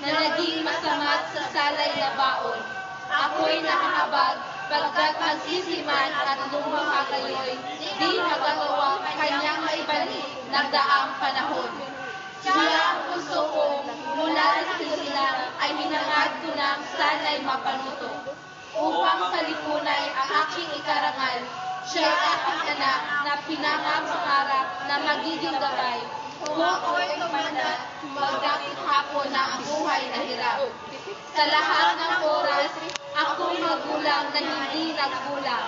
na naging masama't sa salay na baon. Ako'y nakahabag, pagkat magsisiman at lumuha kayo'y di magagawa kanyang maibalik nagdaang panahon. Siya ang puso ko, mula sa sisilang ay hinangad ko ng sana'y mapanuto. Upang sa lipunay ang aking ikarangal, siya ay aking anak na pinangapangarap na magiging gabay. Kung ako'y tumandat, magdakit hapon na ang buhay na hirap. Sa lahat ng oras, akong magulang na hindi nagkulang,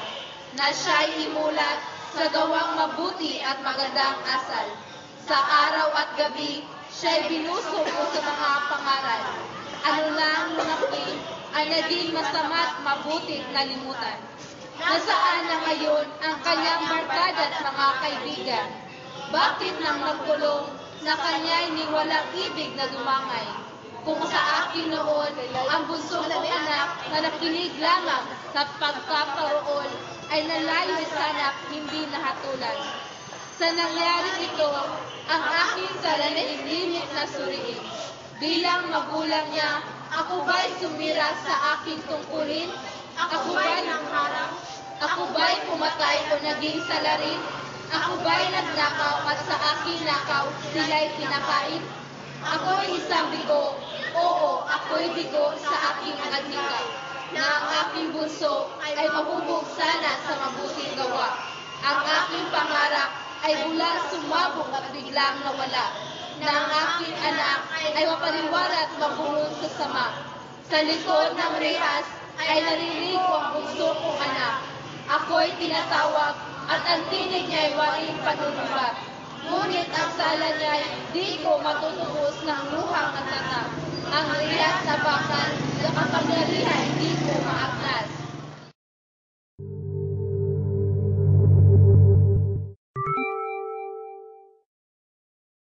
na siya'y imulat sa gawang mabuti at magandang asal. Sa araw at gabi, siya'y binusog ko sa mga pangaral. Ano lang lumaki ang naging masama't mabuting nalimutan. Nasaan na ngayon ang kanyang barkada at mga kaibigan? Bakit nang nagkulong na kanya'y ni walang ibig na dumangay? Kung sa akin noon, ang bunso kong anak na nakinig lamang sa pagkaparoon ay nalayo sana'y hindi nahatulan. Sa nangyari ito, ang aking saranahilimit na suriin. Bilang magulang niya, ako ba'y sumira sa aking tungkulin? Ako ba'y nangharap? Ako ba'y pumatay o naging salarin? Ako ba'y nagnakaw at sa aking nakaw sila'y pinakain? Ako'y isang bigo, oo, ako'y bigo sa aking adhika, na ang aking bunso ay mahubog sana sa mabuting gawa. Ang aking pangarap ay bulang sumabog at biglang nawala, na ang aking anak ay mapariwara at mabulong sa sama. Sa likod ng rehas ay narinig ko ang bunso kong anak. Ako'y tinatawag at ang tinig niya'y waring panunumbat. Ngunit ang sala niya'y di ko matutubos ng luhang nagtatap. Ang rehas na